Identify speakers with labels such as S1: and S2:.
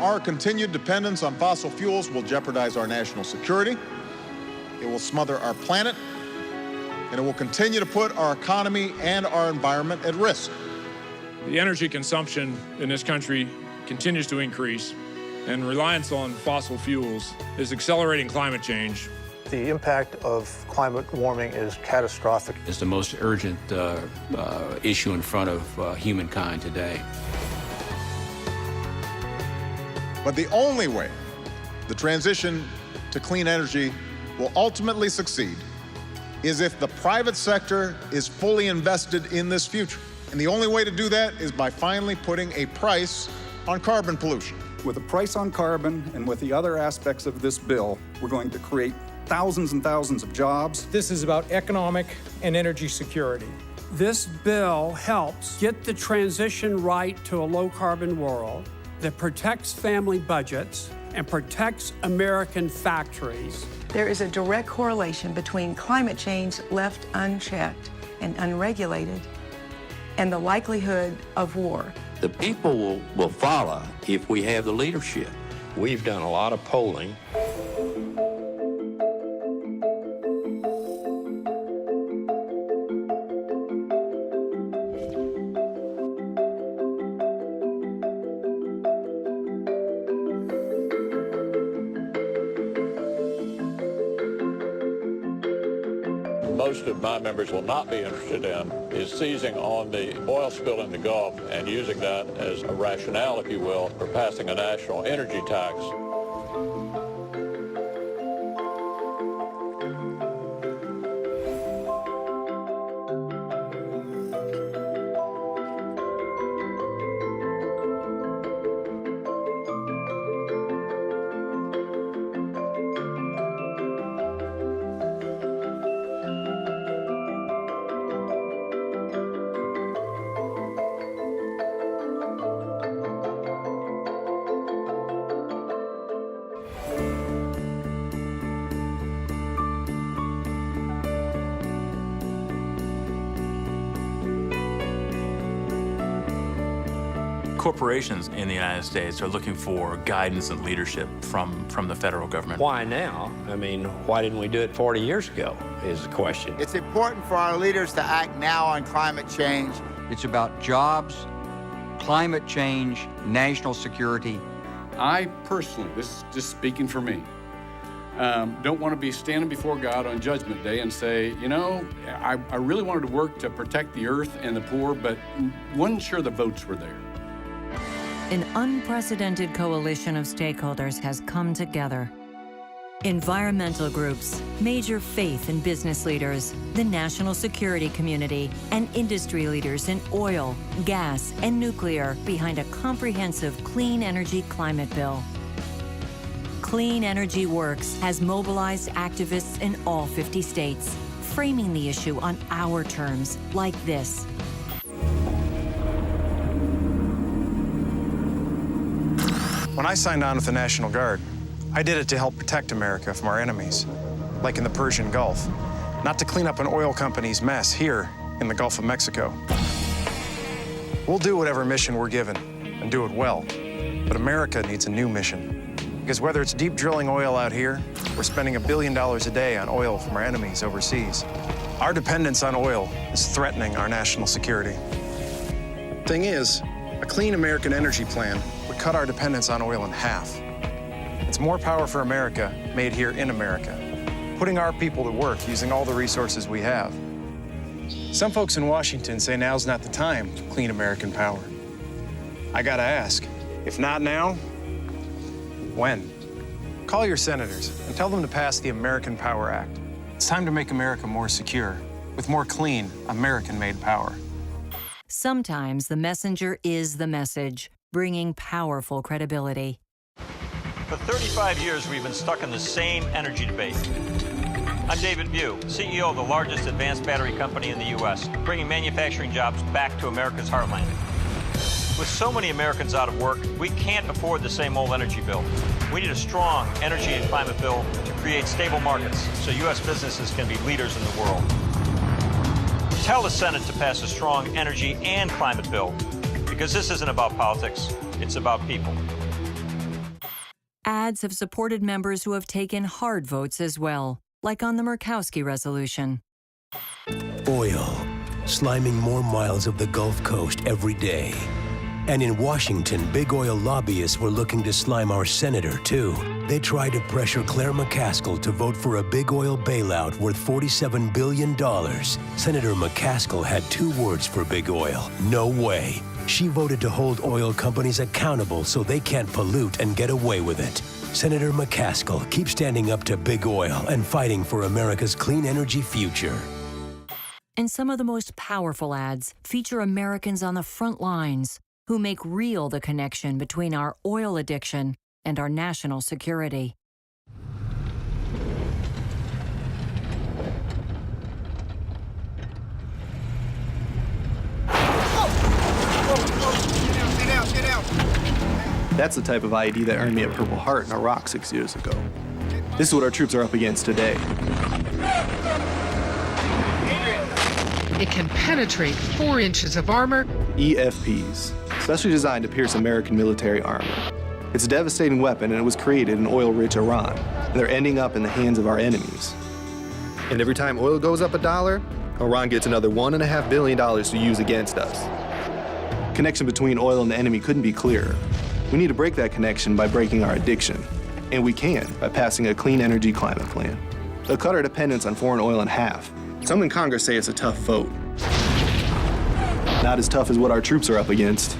S1: Our continued dependence on fossil fuels will jeopardize our national security. It will smother our planet, and it will continue to put our economy and our environment at risk.
S2: The energy consumption in this country continues to increase, and reliance on fossil fuels is accelerating climate change.
S3: The impact of climate warming is catastrophic.
S4: It's the most urgent issue in front of humankind today.
S1: But the only way the transition to clean energy will ultimately succeed is if the private sector is fully invested in this future. And the only way to do that is by finally putting a price on carbon pollution.
S5: With a price on carbon and with the other aspects of this bill, we're going to create thousands and thousands of jobs.
S6: This is about economic and energy security.
S7: This bill helps get the transition right to a low-carbon world that protects family budgets and protects American factories.
S8: There is a direct correlation between climate change left unchecked and unregulated and the likelihood of war.
S9: The people will follow if we have the leadership.
S10: We've done a lot of polling.
S11: Most of my members will not be interested in is seizing on the oil spill in the Gulf and using that as a rationale, if you will, for passing a national energy tax.
S12: Corporations in the United States are looking for guidance and leadership from the federal government.
S10: Why now? I mean, why didn't we do it 40 years ago is the question.
S13: It's important for our leaders to act now on climate change.
S14: It's about jobs, climate change, national security.
S15: I personally, this is just speaking for me, don't want to be standing before God on Judgment Day and say, you know, I really wanted to work to protect the earth and the poor, but wasn't sure the votes were there.
S16: An unprecedented coalition of stakeholders has come together. Environmental groups, major faith and business leaders, the national security community, and industry leaders in oil, gas, and nuclear behind a comprehensive clean energy climate bill. Clean Energy Works has mobilized activists in all 50 states, framing the issue on our terms, like this.
S17: When I signed on with the National Guard, I did it to help protect America from our enemies, like in the Persian Gulf, not to clean up an oil company's mess here in the Gulf of Mexico. We'll do whatever mission we're given and do it well, but America needs a new mission. Because whether it's deep drilling oil out here, or spending $1 billion a day on oil from our enemies overseas, our dependence on oil is threatening our national security. Thing is, a clean American energy plan would cut our dependence on oil in half. It's more power for America made here in America, putting our people to work using all the resources we have. Some folks in Washington say now's not the time to clean American power. I gotta ask, if not now, when? Call your senators and tell them to pass the American Power Act. It's time to make America more secure, with more clean, American-made power.
S16: Sometimes the messenger is the message, bringing powerful credibility.
S18: For 35 years, we've been stuck in the same energy debate. I'm David Bew, CEO of the largest advanced battery company in the U.S., bringing manufacturing jobs back to America's heartland. With so many Americans out of work, we can't afford the same old energy bill. We need a strong energy and climate bill to create stable markets so U.S. businesses can be leaders in the world. Tell the Senate to pass a strong energy and climate bill, because this isn't about politics, it's about people.
S16: ads have supported members who have taken hard votes as well, like on the Murkowski resolution.
S19: Oil, sliming more miles of the Gulf Coast every day. And in Washington, big oil lobbyists were looking to slime our senator, too. They tried to pressure Claire McCaskill to vote for a big oil bailout worth $47 billion. Senator McCaskill had 2 words for big oil: no way. She voted to hold oil companies accountable so they can't pollute and get away with it. Senator McCaskill, keep standing up to big oil and fighting for America's clean energy future.
S16: And some of the most powerful ads feature Americans on the front lines who make real the connection between our oil addiction and our national security.
S20: That's the type of IED that earned me a Purple Heart in Iraq 6 years ago. This is what our troops are up against today.
S21: It can penetrate 4 inches of armor.
S20: EFPs, specially designed to pierce American military armor. It's a devastating weapon, and it was created in oil-rich Iran, and they're ending up in the hands of our enemies. And every time oil goes up $1, Iran gets another $1.5 billion to use against us. Connection between oil and the enemy couldn't be clearer. We need to break that connection by breaking our addiction. And we can by passing a clean energy climate plan. They'll cut our dependence on foreign oil in half. Some in Congress say it's a tough vote. Not as tough as what our troops are up against.